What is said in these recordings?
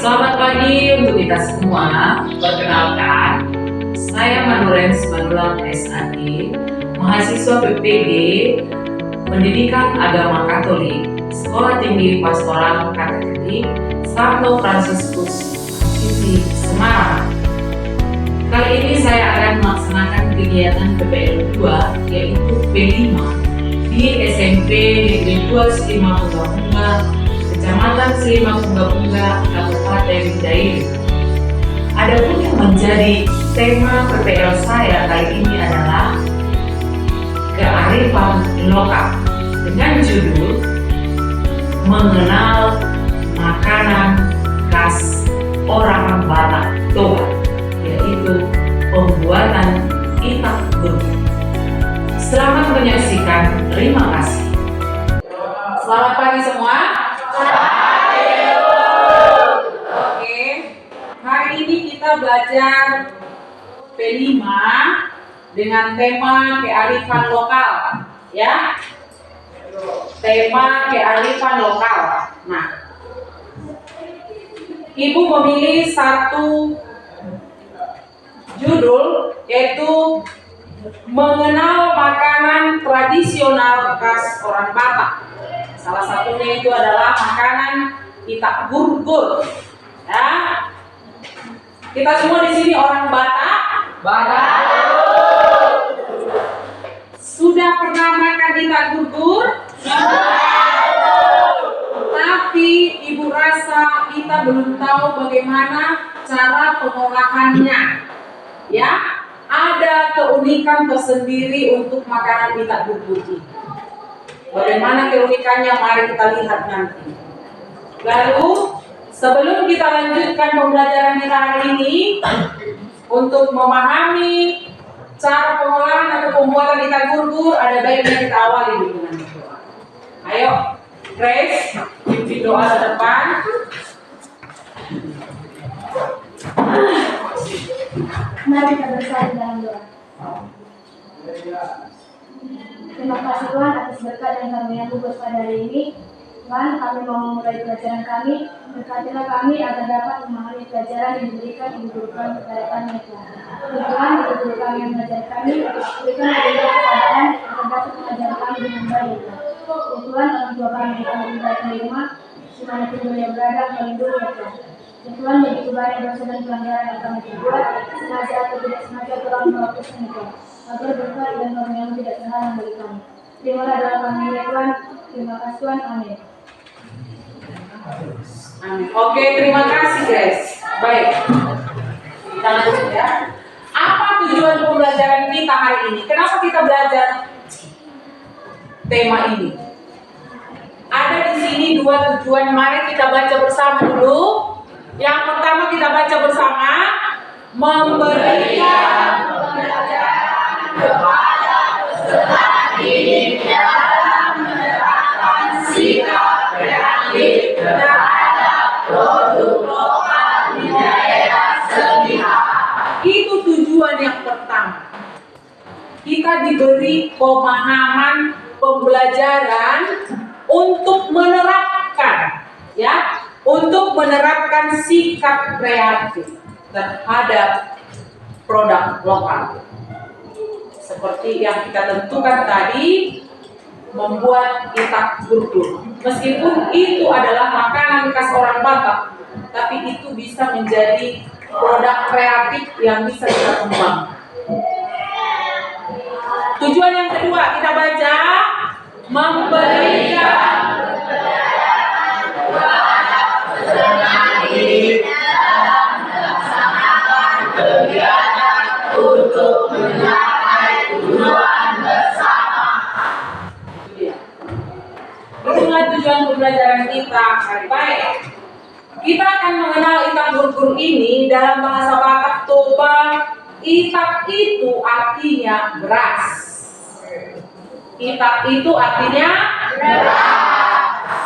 Selamat pagi untuk kita semua. Perkenalkan, saya Manurens Manulang SAD, mahasiswa PPG Pendidikan Agama Katolik, Sekolah Tinggi Pastoral Kateketik Santo Fransiskus Assisi Semarang. Kali ini saya akan melaksanakan kegiatan PPL 2, yaitu P5 di SMP Negeri 2 Selimang Bunga, Kecamatan Selimang Bunga, Kabupaten Dairi. Adapun yang menjadi tema PPL saya kali ini adalah kearifan lokal dengan judul mengenal makanan khas orang Batak Toba, yaitu pembuatan itak burung. Selamat menyaksikan, terima kasih. Selamat pagi semua. Oke, hari ini kita belajar P5 dengan tema kearifan lokal, ya. Tema kearifan lokal. Nah, Ibu memilih satu judul, yaitu mengenal makanan tradisional khas orang Batak. Salah satunya itu adalah makanan itak burgur. Ya, kita semua di sini orang Batak. Sudah pernah makan itak burgur? Tapi Ibu rasa kita belum tahu bagaimana cara pengolahannya. Ya, ada keunikan tersendiri untuk makanan itak burgur ini. Bagaimana keunikannya? Mari kita lihat nanti. Lalu, sebelum kita lanjutkan pembelajaran kita hari ini, untuk memahami cara pengolahan atau pembuatan itak burgur, ada baiknya kita awali dulu dengan doa. Ayo, Grace, pimpin doa ke depan. Mari kita bersatu dalam doa. Terima kasih Tuhan atas berkat dan karunia-Mu buat pada hari ini. Tuhan, kami mau memulai pelajaran kami. Berkatilah kami agar dapat memahami pelajaran yang diberikan Ibu Guru kami kepada kami, Tuhan. Tuhan, Ibu Guru kami yang mengajar kami, berikan keadaan agar dapat mengajar kami dengan baik. Tuhan, orang tua kami yang meninggalkan di rumah, di mana pun beliau berada, melindungi Tuhan. Tuhan, begitu banyak dosa dan pelanggaran yang kami perbuat, sengaja atau tidak sengaja telah melakukan itu, agar berkat dan karunia-Mu tidak terhalang bagi kami. Terimalah doa kami ya Tuhan. Terima kasih Tuhan. Amin. Amin. Oke, terima kasih guys. Baik, kita lanjut ya. Apa tujuan pembelajaran kita hari ini? Kenapa kita belajar tema ini? Ada di sini dua tujuan. Mari kita baca bersama dulu. Yang pertama kita baca bersama, memberikan pembelajaran kepada peserta didik dalam menerapkan sikap kreatif terhadap produk lokal di daerah sekitar. Itu tujuan yang pertama. Kita diberi pemahaman pembelajaran untuk menerapkan, ya, untuk menerapkan sikap kreatif terhadap produk lokal. Seperti yang kita tentukan tadi, membuat itak burgur. Meskipun itu adalah makanan khas orang Batak, tapi itu bisa menjadi produk kreatif yang bisa kita kembangkan. Tujuan yang kedua kita baca, memberikan dalam melaksanakan kegiatan untuk mencapai tujuan bersama. Itulah tujuan pembelajaran kita hari baik. Kita akan mengenal itak burgur ini dalam bahasa Batak Toba. Itak itu artinya beras. Itak itu artinya beras.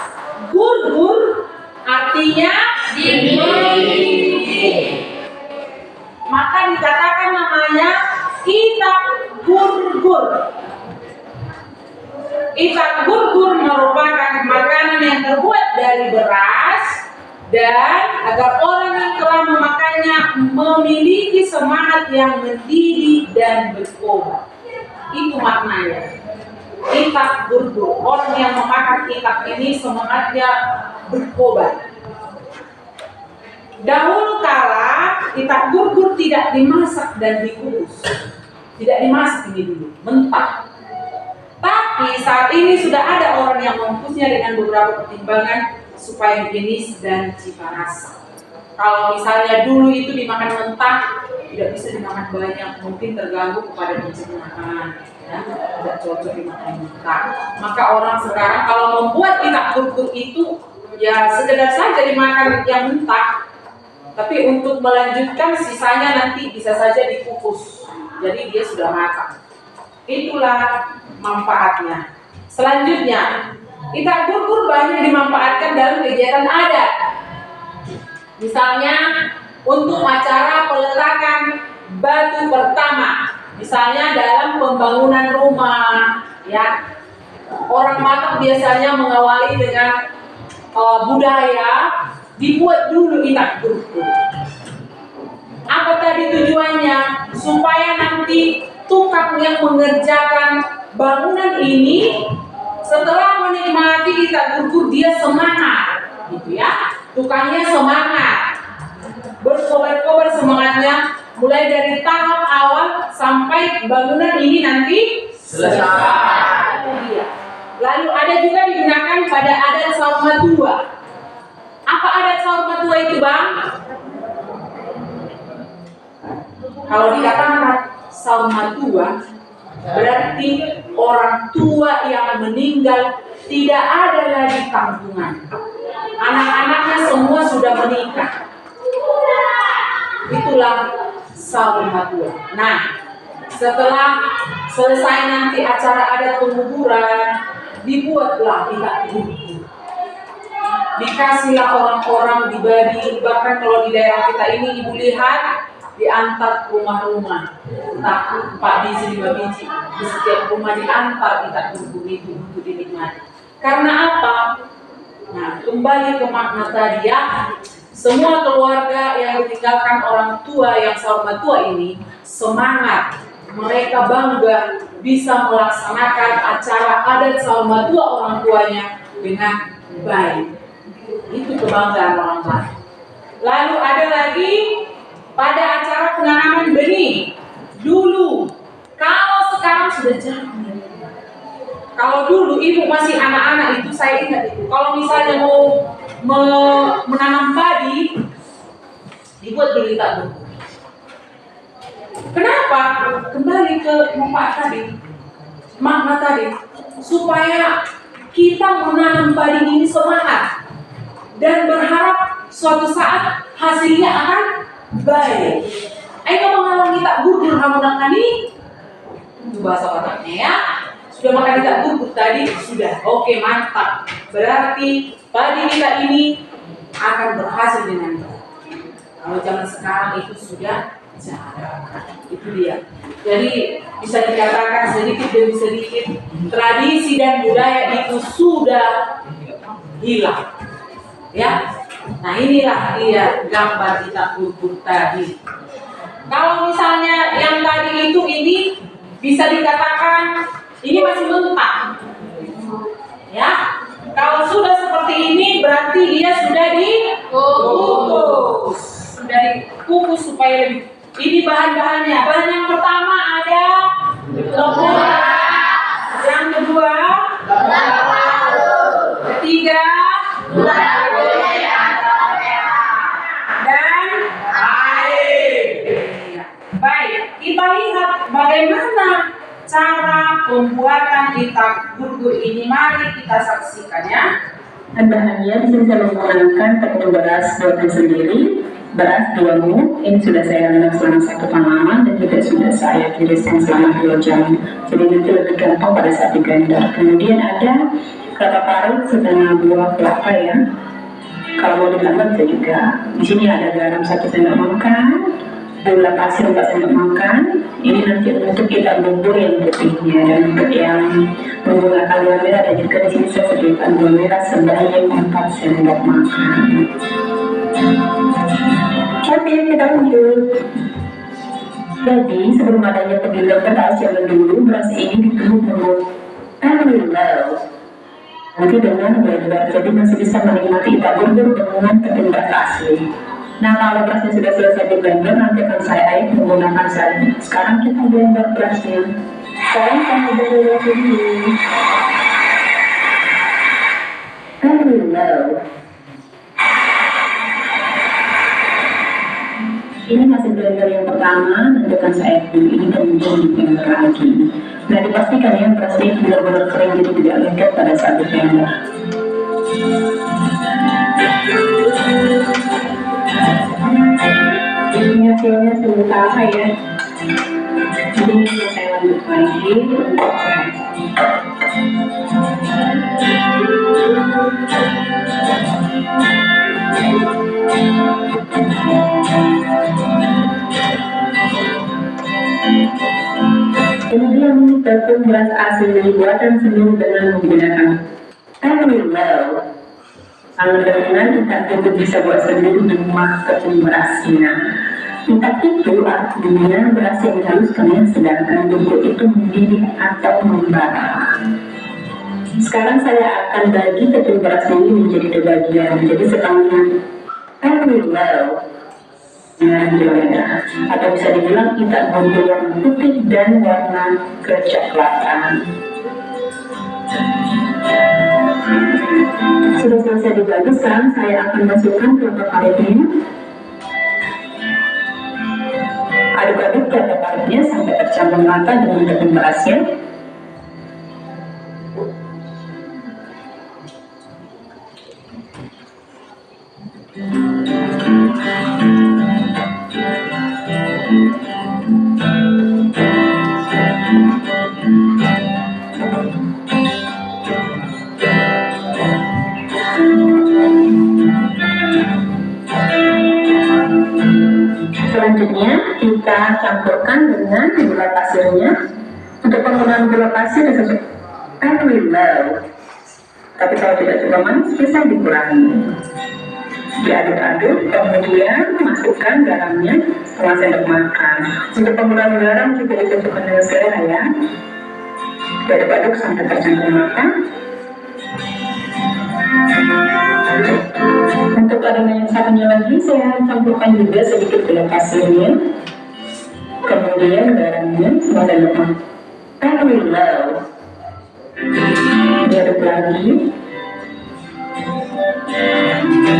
Burgur artinya dinding. Maka dikatakan namanya itak burgur. Itak burgur merupakan makanan yang terbuat dari beras dan agar orang yang telah memakannya memiliki semangat yang mendidik dan berkobar. Itu maknanya. Itak burgur, orang yang memakan itak ini semangatnya berkobar. Dahulu kala itak burgur tidak dimasak dan dikukus. Tidak dimasak ini dulu, mentah. Tapi saat ini sudah ada orang yang mengukusnya dengan beberapa pertimbangan supaya jenis dan cita rasa. Kalau misalnya dulu itu dimakan mentah, tidak bisa dimakan banyak, mungkin terganggu kepada pencernaan, ya, tidak cocok dimakan mentah. Maka orang sekarang kalau membuat itak burgur itu, ya sekedar saja dimakan yang mentah. Tapi untuk melanjutkan sisanya nanti bisa saja dikukus. Jadi dia sudah matang. Itulah manfaatnya. Selanjutnya, itak burgur banyak dimanfaatkan dalam kegiatan adat. Misalnya untuk acara peletakan batu pertama. Misalnya dalam pembangunan rumah, ya. Orang Batak biasanya mengawali dengan budaya dibuat dulu itak burgur. Apa tadi tujuannya? Supaya nanti tukang yang mengerjakan bangunan ini setelah menikmati itak burgur dia semangat, gitu ya. Tukangnya semangat, berkobar-kobar semangatnya mulai dari tahap awal sampai bangunan ini nanti selesai. Lalu ada juga digunakan pada adat saur matua. Apa adat saur matua itu, Bang? Kalau dikatakan saur matua, berarti orang tua yang meninggal tidak ada lagi kampungan. Anak-anaknya semua sudah menikah. Itulah saur matua. Nah, setelah selesai nanti acara adat penguburan, dibuatlah itak burgur. Dikasihlah orang-orang dibagi, bahkan kalau di daerah kita ini ibu lihat diantar ke rumah-rumah, entah 4 biji 5 biji di setiap rumah diantar itak burgur itu untuk dinikmati. Karena apa? Nah, kembali ke makna tadi ya, semua keluarga yang ditinggalkan orang tua yang saur matua ini semangat, mereka bangga bisa melaksanakan acara adat saur matua orang tuanya dengan baik. Itu kebanggaan orang Batak. Lalu ada lagi pada acara penanaman benih. Dulu, kalau sekarang sudah jarang. Kalau dulu ibu masih anak-anak itu saya ingat itu. Kalau misalnya mau menanam padi, dibuat dulu itak burgur. Kenapa? Kembali ke manfaat tadi, makna tadi, supaya kita menanam padi ini semangat dan berharap suatu saat hasilnya akan baik. Ayo mengalami itak burgur hamunan tadi, itu bahasa Bataknya ya. Sudah makan itak burgur tadi, sudah oke, mantap. Berarti padi kita ini akan berhasil dengan baik. Kalau zaman sekarang itu sudah jarang. Itu dia. Jadi bisa dikatakan sedikit demi sedikit tradisi dan budaya itu sudah hilang. Ya. Nah, inilah dia gambar itak burgur tadi. Kalau misalnya yang tadi itu ini bisa dikatakan ini masih mentah. Ya. Kalau sudah seperti ini berarti dia sudah dikukus. Sudah dikukus supaya lebih. Ini bahan-bahannya. Bahan yang pertama ada lengkuas. Yang kedua ketiga dan air. Baik, kita lihat bagaimana cara pembuatan itak burgur ini. Mari kita saksikan ya. Bahannya bisa menggunakan tepung beras buatan sendiri, beras 2 muk. Ini sudah saya rendam selama 1 malam dan juga sudah saya tiriskan selama 2 jam. Jadi nanti lebih gampang pada saat digandar. Kemudian ada kelapa parut setengah buah kelapa ya. Kalau mau ditambah bisa juga. Di sini ada garam 1 sendok makan, gula pasir 4 sendok makan. Ini nanti untuk itak burgur yang putihnya, dan untuk yang menggunakan gula merah dan juga di sini saya sediakan gula merah sebanyak 4 sendok makan. kita lanjut. Jadi sebelum adanya penggilingan beras yang dulu, beras ini ditumbuk very low. Nanti dengan blender, jadi masih bisa menikmati ikat burger dengan tepung beras asli. Nah, kalau berasnya sudah selesai di blender, nanti akan saya air menggunakan salin. Sekarang kita blender berasnya. Sekarang saya blender beras ini very low. Ini masih blender yang pertama, nanti akan saya pilih ini kemudian di blender lagi. Nah, dipastikan ya berasnya benar-benar kering, jadi tidak lengket pada saat di blender. Ini hasilnya sementara ya. Jadi saya lanjut lagi untuk kemudian tepung beras asli buatan sendiri dengan menggunakan very low. Kalau dengan kita itu bisa buat sendiri di rumah tepung berasnya. Kita itu artinya beras yang dihaluskan, sedangkan bubuk itu mendidih atau membara. Sekarang saya akan bagi tepung beras ini menjadi dua bagian, jadi setengahnya very low. Atau bisa dibilang kita bumbu warna putih dan warna kecoklatan. Sudah selesai dibagi, sekarang saya akan masukkan ke parutnya. Aduk-aduk ke parutnya sampai tercampur rata dengan tepung berasnya. Selanjutnya kita campurkan dengan gula pasirnya. Untuk penggunaan gula pasir very low, tapi kalau tidak suka manis bisa dikurangi. Diaduk-aduk, kemudian masukkan garamnya setengah sendok makan. Untuk penggunaan garam juga disesuaikan dengan selera ya. Diaduk-aduk sampai tercampur rata. Untuk adonan yang satunya lagi saya campurkan juga sedikit gula pasirnya, kemudian garamnya setengah sendok makan very low. Diaduk lagi.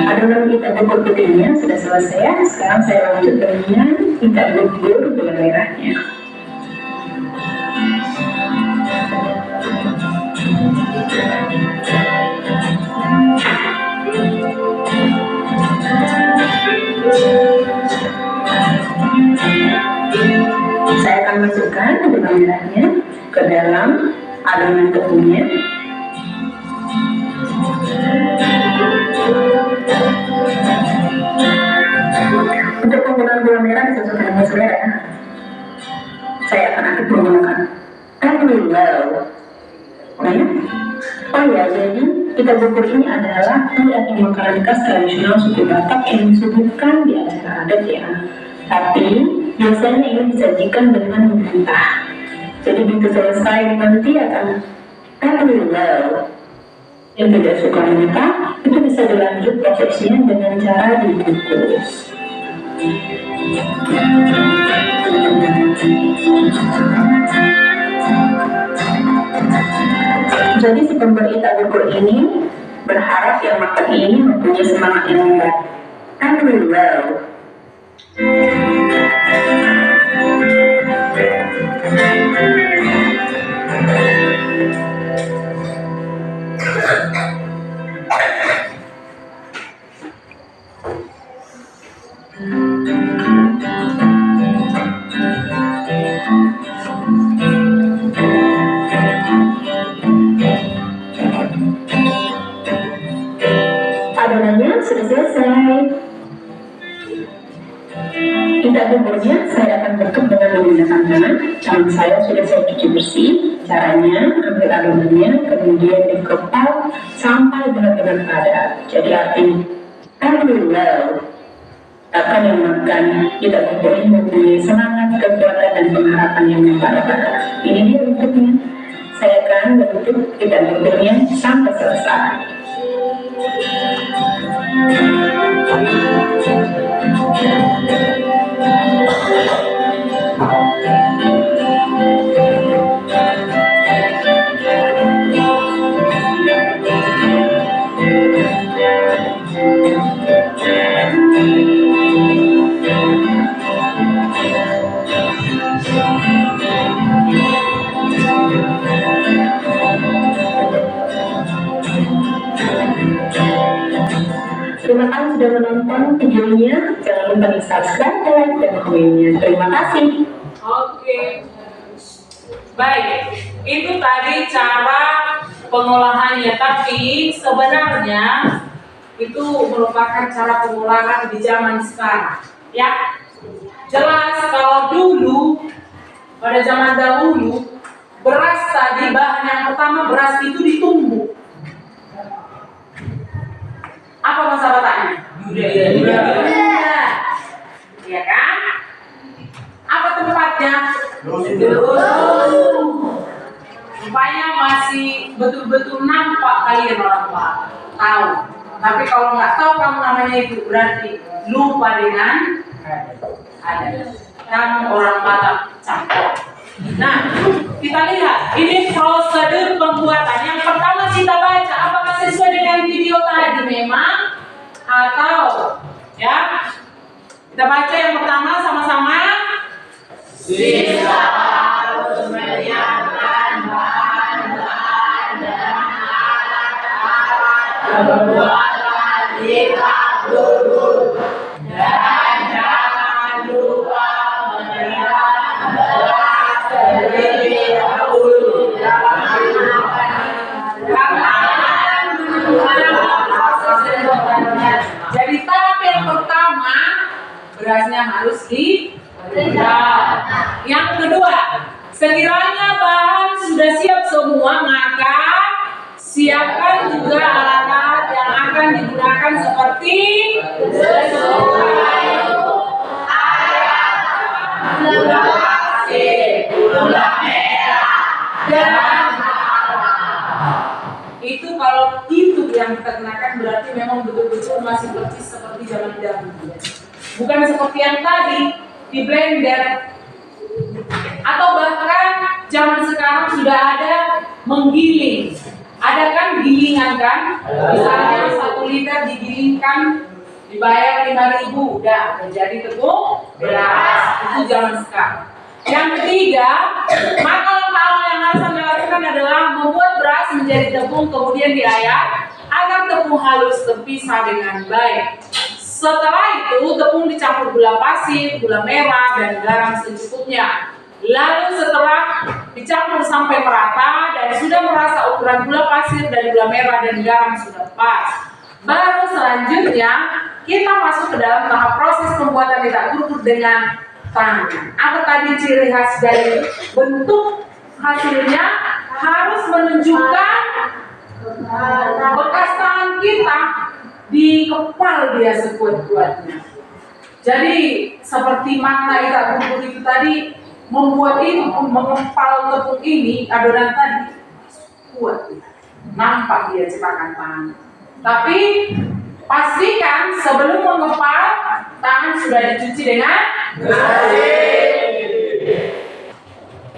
Adonan kita bubur putihnya sudah selesai. Sekarang saya lanjut dengan kita bubur gula merahnya. Saya akan masukkan gula merahnya ke dalam adonan tepungnya. Untuk penggunaan gula merah disesuaikan dengan selera. Saya akan aduk menggunakan very low. Nah ya. Oh ya, jadi kita bubur ini adalah mie atau makanan khas tradisional suku Batak yang disuguhkan di acara adat ya. Tapi biasanya ini disajikan dengan mentah. Jadi begitu selesai nanti akan very low. Yang tidak suka mentah itu bisa dilanjut prosesnya dengan cara dikukus. Jadi si pemberi tabur ini berharap yang makan ini mempunyai semangat yang hebat. Very low. Adonannya sudah selesai. Kita buburnya saya akan bentuk dengan menggunakan tangan. Tangan saya sudah saya cuci bersih. Caranya ambil adonannya kemudian dikepal sampai benar-benar padat. Jadi artinya very low. Takkan yang makan, kita berdoa mempunyai semangat, kekuatan, dan pengharapan yang membara-bara. Ini dia bentuknya. Saya akan bentuk kita bentuknya sampai selesai. Terima kasih sudah menonton videonya. Jangan lupa di subscribe, like, dan komennya. Terima kasih. Oke. Baik, itu tadi cara pengolahannya, tapi sebenarnya itu merupakan cara pengolahan di zaman sekarang. Ya, jelas kalau dulu pada zaman dahulu beras tadi bahan yang pertama beras itu ditumbuk. Apa masa bataknya? Ya kan? Apa tempatnya? Rupanya masih betul-betul nampak kalian orang tahu. Tapi kalau nggak tahu kamu namanya itu berarti lupa dengan ada. Kamu orang Batak campur. Nah, kita lihat ini prosedur pembuatan. Yang pertama kita baca apakah sesuai dengan video tadi memang atau ya. Kita baca yang pertama sama-sama. Siswa harus menyiapkan bahan-bahan dan alat-alat pembuatan kitab buku dan jangan lupa menyiapkan beras terlebih dahulu. Jadi tahap yang pertama berasnya harus direndam. Yang kedua, sekiranya bahan sudah siap semua, maka siapkan juga alat-alat yang akan digunakan seperti gula pasir, gula merah, dan itu kalau itu yang kita gunakan berarti memang betul-betul masih persis seperti zaman dahulu. Bukan seperti yang tadi di blender atau bahkan zaman sekarang sudah ada menggiling. Ada kan gilingan kan? Misalnya 1 liter digilingkan dibayar 5.000, udah menjadi tepung beras. Itu zaman sekarang. Yang ketiga, maka langkah yang harus Anda lakukan adalah membuat beras menjadi tepung kemudian diayak agar tepung halus terpisah dengan baik. Setelah itu tepung dicampur gula pasir, gula merah, dan garam secukupnya. Lalu setelah dicampur sampai merata dan sudah merasa ukuran gula pasir dan gula merah dan garam sudah pas, baru selanjutnya kita masuk ke dalam tahap proses pembuatan itak gurgur dengan tangan. Apa tadi ciri khas dari bentuk hasilnya? Harus menunjukkan bekas tangan kita dikepal dia sekuat-kuatnya. Jadi seperti makna itak gurgur itu tadi, membuat itu mengepal tepung ini, adonan tadi kuat, nampak dia cetakan tangan. Tapi pastikan sebelum mengepal tangan sudah dicuci dengan bersih.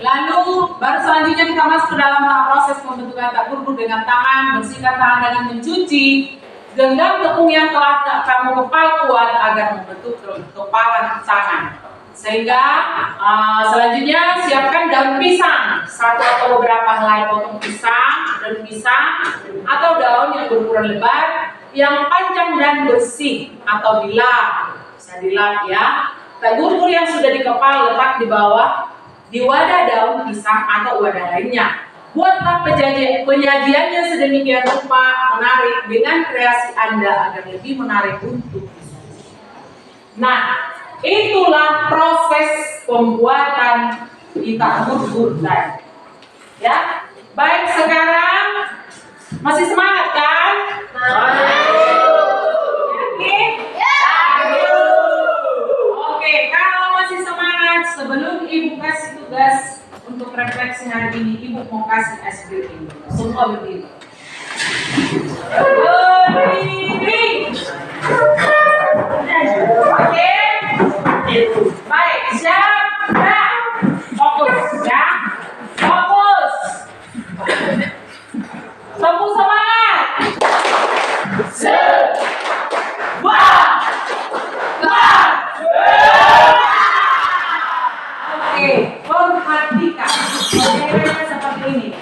Lalu baru selanjutnya kita masuk ke dalam tahap proses pembentukan itak gurgur dengan tangan. Bersihkan tangan dengan mencuci. Genggam tepung yang telah kamu kepal kuat agar membentuk kepalan tangan. Sehingga selanjutnya siapkan daun pisang, 1 atau beberapa helai potong pisang, daun pisang atau daun yang berukuran lebar, yang panjang dan bersih atau dilap, bisa dilap ya. Itak gurgur yang sudah dikepal letak di bawah di wadah daun pisang atau wadah lainnya. Buatlah penyajiannya sedemikian rupa menarik dengan kreasi Anda agar lebih menarik untuk disajikan. Nah, itulah proses pembuatan itak gurgur tadi. Ya, baik sekarang masih semangat kan? Yakin? Ya. refleksi hari ini, Ibu mau kasih ice breaking. Semua berdiri. Berdiri. Oke. Baik, siap. Nah, fokus ya. Fokus. Fokus semangat. Oke, perhatikan. Kira-kira seperti ini.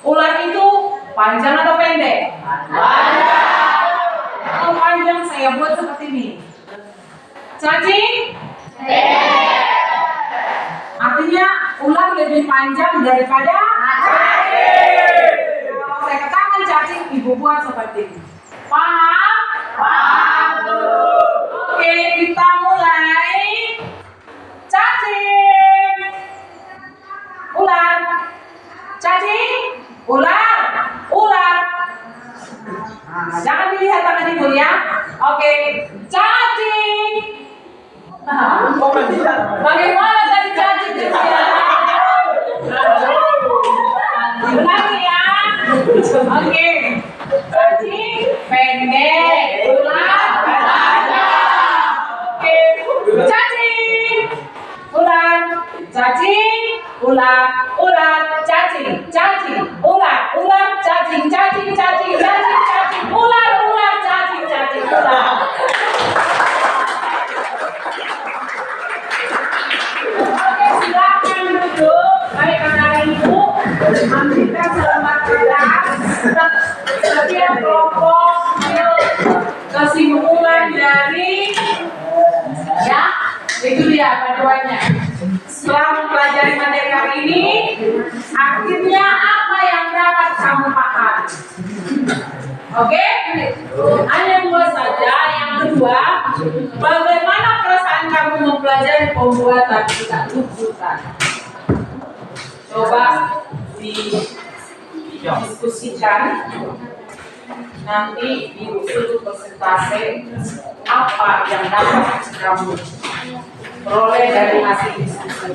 Ular itu panjang atau pendek? Panjang. Kalau panjang saya buat seperti ini. Cacing? Artinya ular lebih panjang daripada cacing. Kalau saya katakan cacing, ibu buat seperti ini. Paham? Paham. Oke, kita mulai. Cacing. Ular. Cacing. Ular. Ular. Nah, jangan dilihat tangan ibu ya. Oke, cacing. Nah, bagaimana tadi cacing? Ulangi ya. Oke, cacing pendek, ular panjang. Oke, cacing, ular, cacing, ular, ular, cacing, cacing, ular, ular, cacing, cacing, cacing, cacing, cacing, ular, ular, cacing, cacing, ular. Oke, silakan duduk. Baik, anak ibu, ambilkan selamat kelas. Setiap kelompok kesimpulan dari ya, itu dia panduannya. Setelah mempelajari materi hari ini, akhirnya apa yang dapat kamu pahami? Oke? Hanya dua saja. Yang kedua, bagaimana perasaan kamu mempelajari pembuatan kitab tuntutan? Coba didiskusikan nanti di sudut persentase apa yang dapat kamu peroleh dari hasil diskusi.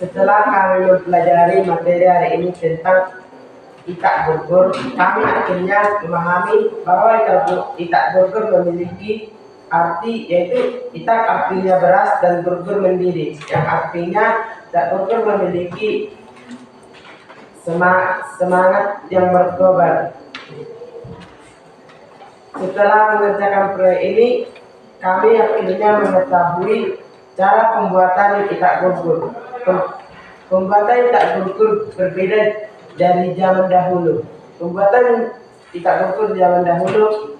Setelah kami mempelajari materi hari ini tentang itak burger, kami akhirnya memahami bahwa itak burger memiliki arti, yaitu itak artinya beras dan burger mendidih, yang artinya itak burger memiliki semangat yang berkobar. Setelah mengerjakan proyek ini, kami akhirnya mengetahui cara pembuatan itak burger. Pembuatan itak burger berbeda dari zaman dahulu. Pembuatan itak burger zaman dahulu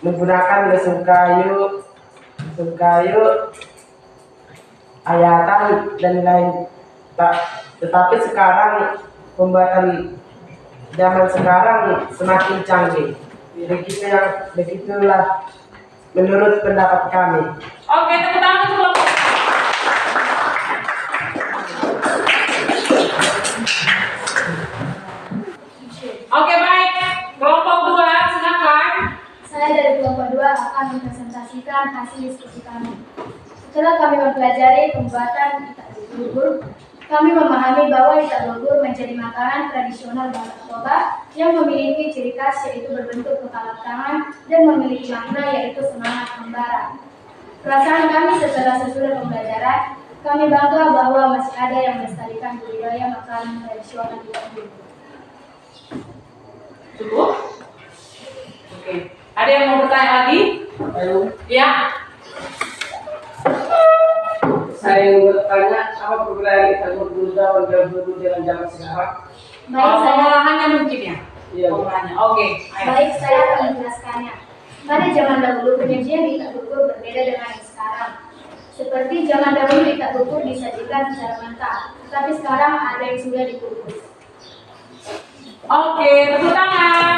menggunakan lesung kayu ayatan dan lain. Tetapi sekarang pembuatan zaman sekarang semakin canggih. Begitulah menurut pendapat kami. Oke, tepuk tangan untuk kelompok. Oke, baik. Kelompok 2, silakan. Saya dari kelompok 2 akan mempresentasikan hasil diskusi kami. Setelah kami mempelajari pembuatan itak bulgur, kami memahami bahwa itak bulgur menjadi makanan tradisional Batak Toba yang memiliki ciri khas yaitu berbentuk kepala tangan dan memiliki makna yaitu semangat membara. Perasaan kami setelah sesudah pembelajaran, kami bangga bahwa masih ada yang melestarikan budaya makanan tradisional itak bulgur. Cukup? Oke. Ada yang mau bertanya lagi? Ayo, Ya. saya ingin bertanya apa perbedaan itak bulgur zaman dahulu dengan zaman sekarang? Baik, saya Pengolahannya mungkin ya? Iya. Pengolahannya. Oke. Ayo. Baik, saya akan menjelaskannya. Pada zaman dahulu, penyajian itak bulgur berbeda dengan yang sekarang. Seperti zaman dahulu itak bulgur disajikan secara mentah, tetapi sekarang ada yang sudah dikukus. Oke, tepuk tangan.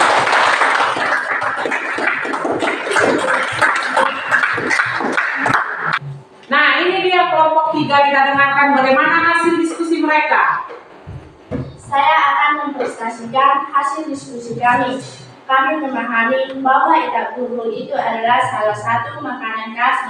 Nah, ini dia kelompok 3, kita dengarkan bagaimana hasil diskusi mereka. Saya akan mempresentasikan hasil diskusi kami. Kami memahami bahwa itak bulgur itu adalah salah satu makanan khas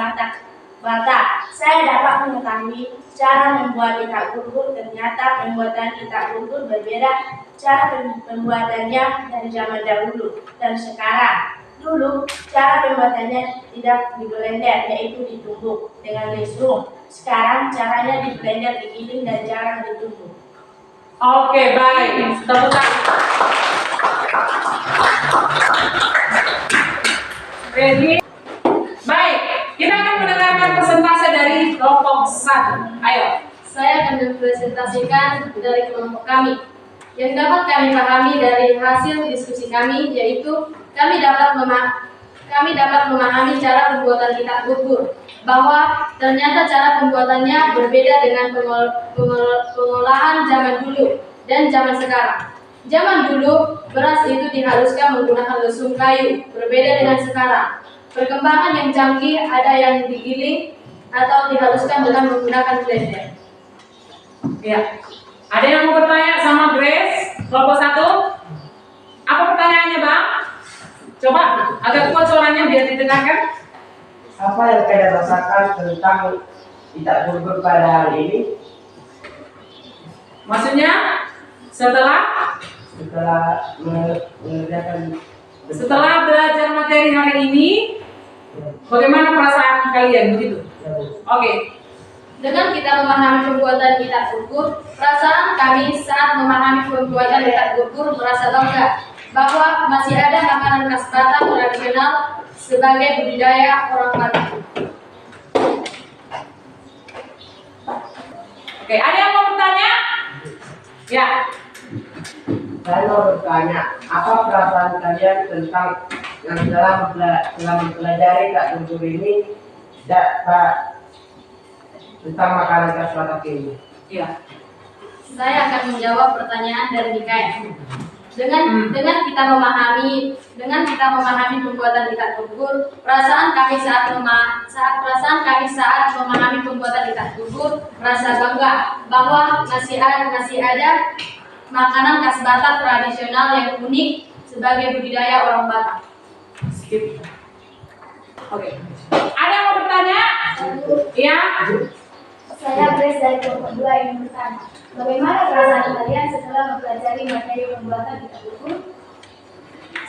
Batak. Saya dapat mengetahui cara membuat itak bulgur. Ternyata pembuatan itak bulgur berbeda cara pembuatannya dari zaman dahulu dan sekarang. Dulu, cara pembuatannya tidak di blender, yaitu ditumbuk dengan mushroom. Sekarang caranya di blender, digiling dan jarang ditumbuk. Oke, baik. Tepuk tangan. Ready? Baik, kita akan mendengarkan presentasi dari kelompok 1. Ayo. Saya akan mempresentasikan dari kelompok kami. Yang dapat kami pahami dari hasil diskusi kami yaitu kami dapat memahami cara pembuatan itak bulgur, bahwa ternyata cara pembuatannya berbeda dengan pengolahan zaman dulu dan zaman sekarang. Zaman dulu beras itu dihaluskan menggunakan lesung kayu, berbeda dengan sekarang. Perkembangan yang canggih ada yang digiling atau dihaluskan dengan menggunakan blender. Ya. Ada yang mau bertanya sama Grace? Kelompok 1? Apa pertanyaannya, Bang? Coba agak kuat suaranya biar didengarkan. Apa yang kalian rasakan tentang itak bulgur pada hari ini? Maksudnya setelah mengerjakan belajar materi hari ini, bagaimana perasaan kalian begitu? Oke. Dengan kita memahami pembuatan itak bulgur, perasaan kami saat memahami pembuatan itak bulgur merasa bangga bahwa masih ada makanan khas Batak tradisional sebagai budidaya orang Batak. Oke, ada yang mau bertanya? Ya. Saya mau bertanya, apa perasaan kalian tentang yang dalam mempelajari itak bulgur ini tentang makanan khas Batak ini? Iya. Saya akan menjawab pertanyaan dari Mikael. Dengan kita memahami pembuatan itak bulgur, perasaan kami saat memahami pembuatan itak bulgur merasa bangga bahwa masih ada makanan khas Batak tradisional yang unik sebagai budidaya orang Batak. Skip. Oke. Ada yang mau bertanya? Iya. Saya Grace dari kelompok 2 ingin bertanya, bagaimana perasaan kalian setelah mempelajari materi pembuatan itak bulgur?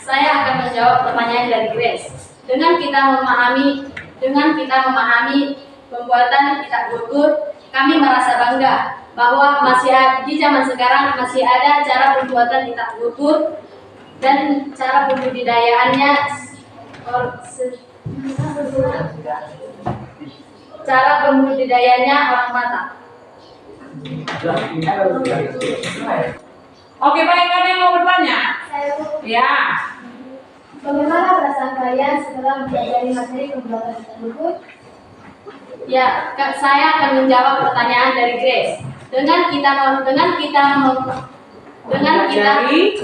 Saya akan menjawab pertanyaan dari Grace. Dengan kita memahami pembuatan itak bulgur, kami merasa bangga bahwa di zaman sekarang masih ada cara pembuatan itak bulgur dan cara pembudidayaannya orang Batak. Oke, baik, ada yang mau bertanya? Ya. Bagaimana perasaan kalian setelah mempelajari materi pembuatan itak bulgur? Ya, saya akan menjawab pertanyaan dari Grace. Dengan kita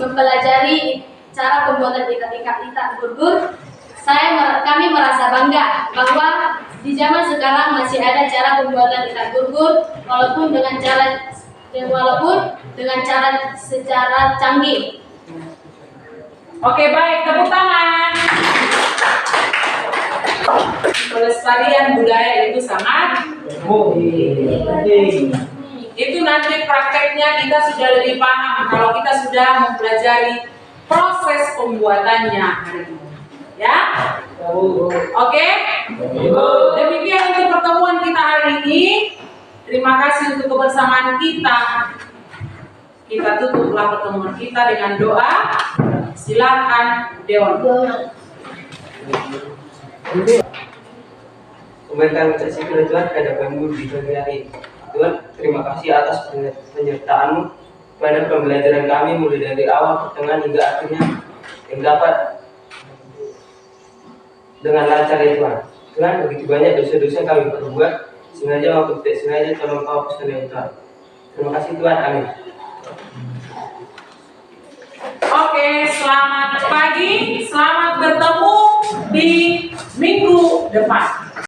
mempelajari cara pembuatan ikat burgur, kami merasa bangga bahwa di zaman sekarang masih ada cara pembuatan ikat burgur walaupun dengan cara secara canggih. Oke, baik, tepuk tangan. Pelestarian budaya itu sangat penting. itu nanti prakteknya kita sudah lebih paham kalau kita sudah mempelajari proses pembuatannya hari ini. Ya? Oke? Demikian untuk pertemuan kita hari ini. Terima kasih untuk kebersamaan kita. Kita tutuplah pertemuan kita dengan doa. Silakan Deon. Komentar ucapkan Tuhan kehadapanmu di pagi hari. Tuhan, terima kasih atas penyertaan-Mu pada pembelajaran kami mulai dari awal, pertengahan hingga akhirnya yang dapat dengan lancar ya Tuhan. Tuhan, begitu banyak dosa-dosa yang kami perbuat, sengaja maupun tidak sengaja, tolong Kau hapuskan ya Tuhan. Terima kasih Tuhan, amin. Oke, selamat pagi, selamat bertemu di minggu depan.